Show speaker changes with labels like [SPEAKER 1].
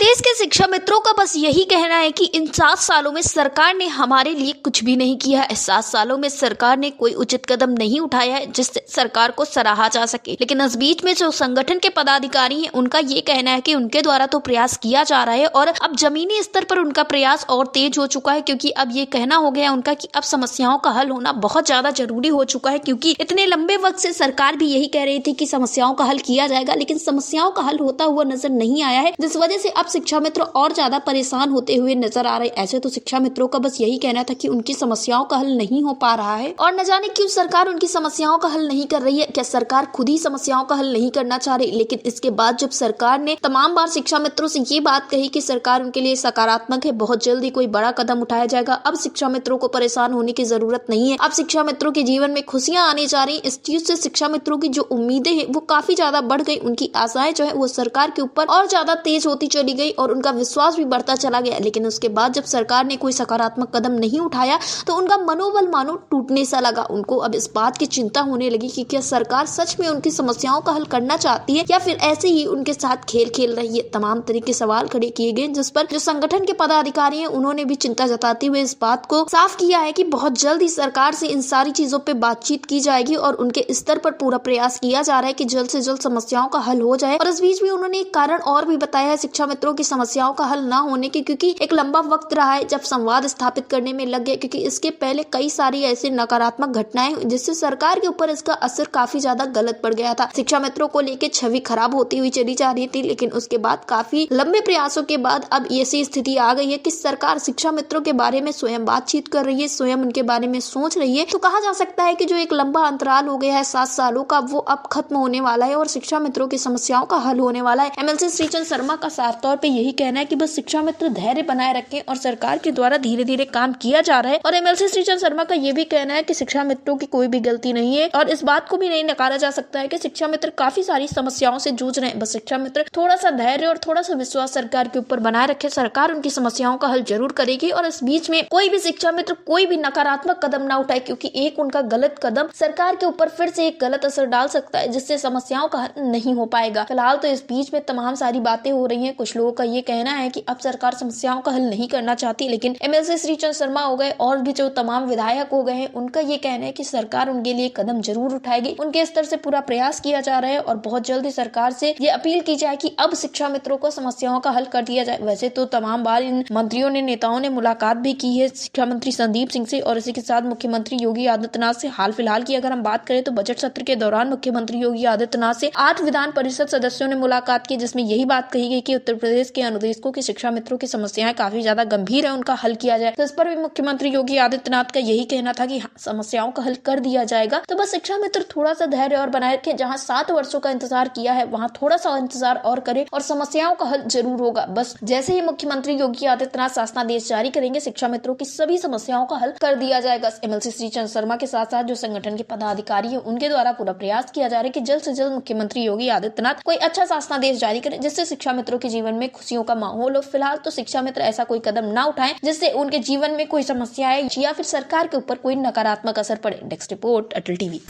[SPEAKER 1] देश के शिक्षा मित्रों का बस यही कहना है कि इन 7 सालों में सरकार ने हमारे लिए कुछ भी नहीं किया है। 7 सालों में सरकार ने कोई उचित कदम नहीं उठाया है जिससे सरकार को सराहा जा सके। लेकिन इस बीच में जो संगठन के पदाधिकारी हैं उनका ये कहना है कि उनके द्वारा तो प्रयास किया जा रहा है और अब जमीनी स्तर पर उनका प्रयास और तेज हो चुका है, क्योंकि अब ये कहना हो गया उनका कि अब समस्याओं का हल होना बहुत ज्यादा जरूरी हो चुका है। क्योंकि इतने लंबे वक्त से सरकार भी यही कह रही थी कि समस्याओं का हल किया जाएगा, लेकिन समस्याओं का हल होता हुआ नजर नहीं आया है, जिस वजह से अब शिक्षा मित्र और ज्यादा परेशान होते हुए नजर आ रहे। ऐसे तो शिक्षा मित्रों का बस यही कहना था कि उनकी समस्याओं का हल नहीं हो पा रहा है और न जाने क्यों सरकार उनकी समस्याओं का हल नहीं कर रही है। क्या सरकार खुद ही समस्याओं का हल नहीं करना चाह रही? लेकिन इसके बाद जब सरकार ने तमाम बार शिक्षा मित्रों से ये बात कही कि सरकार उनके लिए सकारात्मक है, बहुत जल्दी कोई बड़ा कदम उठाया जाएगा, अब शिक्षा मित्रों को परेशान होने की जरूरत नहीं है, अब शिक्षा मित्रों के जीवन में खुशियां आने जा रही। इस चीज से शिक्षा मित्रों की जो उम्मीदें हैं वो काफी ज्यादा बढ़ गई। उनकी आशाएं जो है वो सरकार के ऊपर और ज्यादा तेज होती चली गई और उनका विश्वास भी बढ़ता चला गया। लेकिन उसके बाद जब सरकार ने कोई सकारात्मक कदम नहीं उठाया तो उनका मनोबल मानो टूटने सा लगा। उनको अब इस बात की चिंता होने लगी कि क्या सरकार सच में उनकी समस्याओं का हल करना चाहती है या फिर ऐसे ही उनके साथ खेल खेल रही है। तमाम तरह के सवाल खड़े किए गए, जिस पर जो संगठन के पदाधिकारी हैं उन्होंने भी चिंता जताते हुए इस बात को साफ किया है कि बहुत जल्द ही सरकार से इन सारी चीजों पे बातचीत की जाएगी और उनके स्तर पर पूरा प्रयास किया जा रहा है कि जल्द से जल्द समस्याओं का हल हो जाए। और इस बीच भी उन्होंने एक कारण और भी बताया है शिक्षा मित्रों की समस्याओं का हल ना होने की, क्योंकि एक लंबा वक्त रहा है जब संवाद स्थापित करने में लग गए, क्योंकि इसके पहले कई सारी ऐसी नकारात्मक घटनाएं जिससे सरकार के ऊपर इसका असर काफी ज्यादा गलत पड़ गया था। शिक्षा मित्रों को लेकर छवि खराब होती हुई चली जा रही थी, लेकिन उसके बाद काफी लंबे प्रयासों के बाद अब ऐसी स्थिति आ गई है कि सरकार शिक्षा मित्रों के बारे में स्वयं बातचीत कर रही है, स्वयं उनके बारे में सोच रही है। तो कहा जा सकता है कि जो एक लंबा अंतराल हो गया है 7 सालों का, वो अब खत्म होने वाला है और शिक्षा मित्रों की समस्याओं का हल होने वाला है। एमएलसी श्रीचंद शर्मा का साफ तौर पे यही कहना है कि बस शिक्षा मित्र धैर्य बनाए रखें और सरकार के द्वारा धीरे धीरे काम किया जा रहा है। और एमएलसी श्रीचंद शर्मा का ये भी कहना है कि शिक्षा मित्रों की कोई भी गलती नहीं है और इस बात को भी नहीं नकारा जा सकता है कि शिक्षा मित्र काफी सारी समस्याओं से जूझ रहे हैं। बस शिक्षा मित्र थोड़ा सा धैर्य और थोड़ा सा विश्वास सरकार के ऊपर बनाए रखे, सरकार उनकी समस्याओं का हल जरूर करेगी। और इस बीच में कोई भी शिक्षा मित्र कोई भी नकारात्मक कदम ना उठाए, क्योंकि एक उनका गलत कदम सरकार के ऊपर फिर से एक गलत असर डाल सकता है जिससे समस्याओं का हल नहीं हो पाएगा। फिलहाल तो इस बीच में तमाम सारी बातें हो रही है। कुछ लोगों का ये कहना है कि अब सरकार समस्याओं का हल नहीं करना चाहती, लेकिन एमएलसी श्रीचंद शर्मा हो गए और भी जो तमाम विधायक हो गए हैं उनका ये कहना है कि सरकार उनके लिए कदम जरूर उठाएगी। उनके स्तर से पूरा प्रयास किया जा रहा है और बहुत जल्दी सरकार से ये अपील की जाए कि अब शिक्षा मित्रों को समस्याओं का हल कर दिया जाए। वैसे तो तमाम बार इन मंत्रियों ने, नेताओं ने मुलाकात भी की है शिक्षा मंत्री संदीप सिंह से और इसी के साथ मुख्यमंत्री योगी आदित्यनाथ से। हाल फिलहाल की अगर हम बात करें तो बजट सत्र के दौरान मुख्यमंत्री योगी आदित्यनाथ से 8 विधान परिषद सदस्यों ने मुलाकात की, जिसमें यही बात कही गई कि उत्तर प्रदेश के अनुदेशकों की शिक्षा मित्रों की समस्याएं काफी ज्यादा गंभीर है, उनका हल किया जाए। तो इस पर भी मुख्यमंत्री योगी आदित्यनाथ का यही कहना था कि समस्याओं का हल कर दिया जाएगा। तो बस शिक्षा मित्र थोड़ा सा धैर्य और बनाए रखें, जहां 7 वर्षों का इंतजार किया है वहां थोड़ा सा इंतजार और करें और समस्याओं का हल जरूर होगा। बस जैसे ही मुख्यमंत्री योगी आदित्यनाथ शासनादेश जारी करेंगे शिक्षा मित्रों की सभी समस्याओं का हल कर दिया जाएगा। एमएलसी श्रीचंद शर्मा के साथ साथ जो संगठन के पदाधिकारी है उनके द्वारा पूरा प्रयास किया जा रहा है कि जल्द से जल्द मुख्यमंत्री योगी आदित्यनाथ कोई अच्छा शासनादेश जारी करें जिससे शिक्षा मित्रों के जीवन में खुशियों का माहौल हो। फिलहाल तो शिक्षा मित्र ऐसा कोई कदम ना उठाएं जिससे उनके जीवन में कोई समस्या आए या फिर सरकार के ऊपर कोई नकारात्मक असर पड़े। डेस्क रिपोर्ट, अटल टीवी।